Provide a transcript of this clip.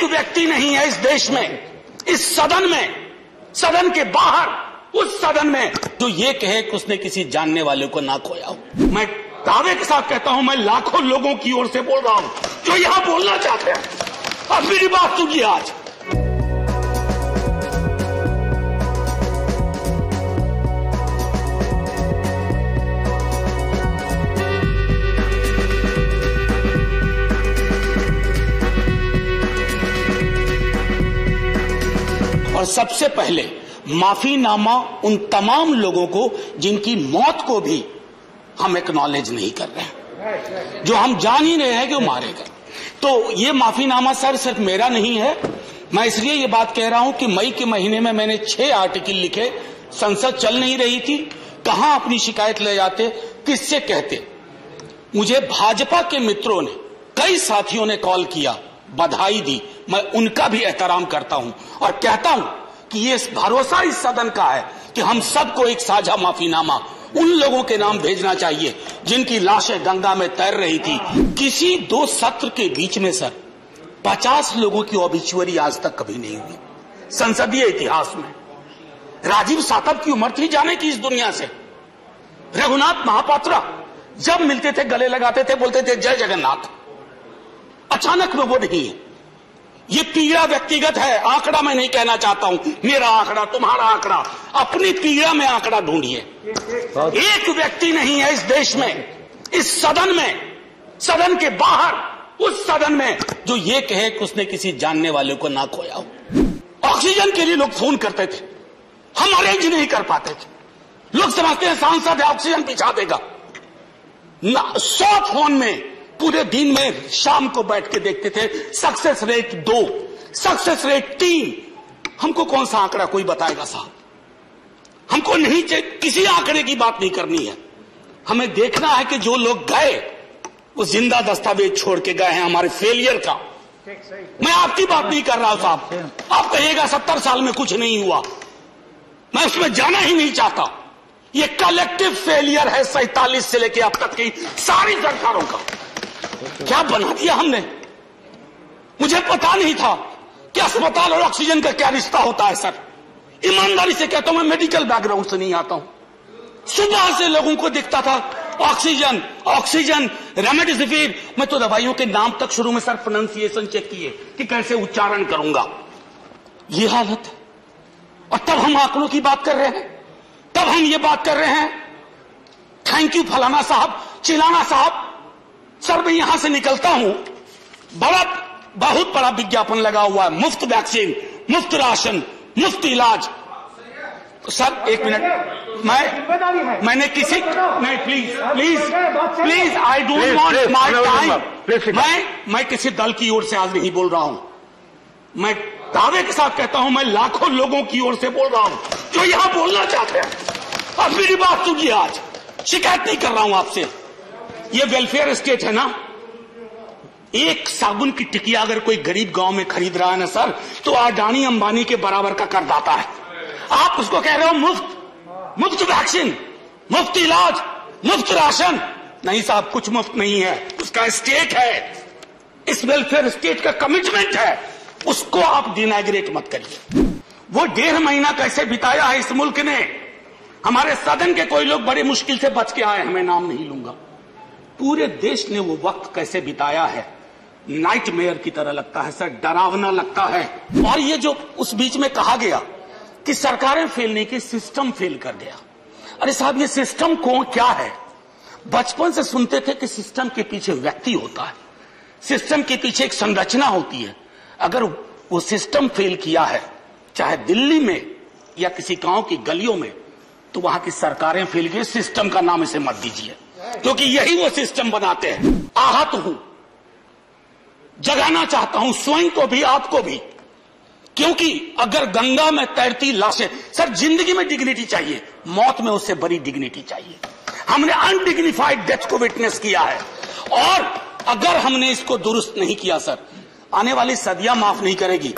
एक व्यक्ति नहीं है इस देश में, इस सदन में, सदन के बाहर, उस सदन में जो ये कहे कि उसने किसी जानने वाले को ना खोया हो। मैं दावे के साथ कहता हूं, मैं लाखों लोगों की ओर से बोल रहा हूं जो यहां बोलना चाहते हैं। अब मेरी बात सुनिए। आज और सबसे पहले माफीनामा उन तमाम लोगों को जिनकी मौत को भी हम एक्नॉलेज नहीं कर रहे हैं, जो हम जान ही रहे हैं कि वो मारे गए। तो ये माफीनामा सर सिर्फ मेरा नहीं है। मैं इसलिए ये बात कह रहा हूं कि मई के महीने में मैंने 6 आर्टिकल लिखे। संसद चल नहीं रही थी, कहां अपनी शिकायत ले जाते, किससे कहते। मुझे भाजपा के मित्रों ने, कई साथियों ने कॉल किया, बधाई दी। मैं उनका भी एहतराम करता हूं और कहता हूं कि ये भरोसा इस सदन का है कि हम सबको एक साझा माफीनामा उन लोगों के नाम भेजना चाहिए जिनकी लाशें गंगा में तैर रही थी। किसी 2 सत्र के बीच में सर 50 लोगों की ऑबिचुअरी आज तक कभी नहीं हुई संसदीय इतिहास में। राजीव सातव की उम्र थी जाने की इस दुनिया से। रघुनाथ महापात्रा जब मिलते थे गले लगाते थे, बोलते थे जय जगन्नाथ। अचानक में वो नहीं है। ये पीड़ा व्यक्तिगत है, आंकड़ा मैं नहीं कहना चाहता हूं, मेरा आंकड़ा, तुम्हारा आंकड़ा, अपनी पीड़ा में आंकड़ा ढूंढिए। एक व्यक्ति नहीं है इस देश में, इस सदन में, सदन के बाहर, उस सदन में जो ये कहे कि उसने किसी जानने वाले को ना खोया हो। ऑक्सीजन के लिए लोग फोन करते थे, हम अरेंज नहीं कर पाते थे। लोग समझते हैं सांसद है, ऑक्सीजन पिछा देगा। 100 फोन में पूरे दिन में शाम को बैठ के देखते थे, सक्सेस रेट 2, सक्सेस रेट 3। हमको कौन सा आंकड़ा कोई बताएगा साहब? हमको नहीं चाहिए, किसी आंकड़े की बात नहीं करनी है। हमें देखना है कि जो लोग गए वो जिंदा दस्तावेज छोड़ के गए हैं हमारे फेलियर का। मैं आपकी बात नहीं कर रहा हूं साहब। आप कहिएगा 70 साल में कुछ नहीं हुआ, मैं उसमें जाना ही नहीं चाहता। ये कलेक्टिव फेलियर है 47 से लेकर अब तक की सारी सरकारों का। क्या बना दिया हमने? मुझे पता नहीं था कि अस्पताल और ऑक्सीजन का क्या रिश्ता होता है सर। ईमानदारी से कहता हूं, मैं मेडिकल बैकग्राउंड से नहीं आता हूं। सुबह से लोगों को दिखता था ऑक्सीजन, ऑक्सीजन, रेमडेसिविर। मैं तो दवाइयों के नाम तक शुरू में सर प्रोनाउंसिएशन चेक किए कि कैसे उच्चारण करूंगा। ये हालत है। और तब हम आंकड़ों की बात कर रहे हैं, तब हम ये बात कर रहे हैं थैंक यू फलाना साहब, चिलाना साहब। सर मैं यहां से निकलता हूं, बहुत बड़ा विज्ञापन लगा हुआ है, मुफ्त वैक्सीन, मुफ्त राशन, मुफ्त इलाज। सर एक मिनट, मैंने किसी नहीं, please I don't want my time. मैं किसी दल की ओर से आज नहीं बोल रहा हूं। मैं दावे के साथ कहता हूं, मैं लाखों लोगों की ओर से बोल रहा हूं जो यहां बोलना चाहते हैं। अब मेरी बात सुनिए। आज शिकायत नहीं कर रहा हूं आपसे। ये वेलफेयर स्टेट है ना। एक साबुन की टिकिया अगर कोई गरीब गांव में खरीद रहा है ना सर, तो अडानी अंबानी के बराबर का करदाता है। आप उसको कह रहे हो मुफ्त वैक्सीन, मुफ्त इलाज, मुफ्त राशन। नहीं साहब, कुछ मुफ्त नहीं है, उसका स्टेट है। इस वेलफेयर स्टेट का कमिटमेंट है, उसको आप डिनाइग्रेट मत करिए। वो 1.5 महीना कैसे बिताया है इस मुल्क ने। हमारे सदन के कोई लोग बड़ी मुश्किल से बच के आए, मैं नाम नहीं लूंगा। पूरे देश ने वो वक्त कैसे बिताया है, नाइटमेयर की तरह लगता है सर, डरावना लगता है। और ये जो उस बीच में कहा गया कि सरकारें फेल नहीं की, सिस्टम फेल कर गया। अरे साहब, ये सिस्टम कौन क्या है? बचपन से सुनते थे कि सिस्टम के पीछे व्यक्ति होता है, सिस्टम के पीछे एक संरचना होती है। अगर वो सिस्टम फेल किया है, चाहे दिल्ली में या किसी गांव की गलियों में, तो वहां की सरकारें फेल गई। सिस्टम का नाम इसे मत दीजिए, क्योंकि यही वो सिस्टम बनाते हैं। आहत हूं, जगाना चाहता हूं स्वयं को भी, आपको भी, क्योंकि अगर गंगा में तैरती लाशें, सर जिंदगी में डिग्निटी चाहिए, मौत में उससे बड़ी डिग्निटी चाहिए। हमने अनडिग्निफाइड डेथ को विटनेस किया है, और अगर हमने इसको दुरुस्त नहीं किया सर, आने वाली सदियां माफ नहीं करेगी।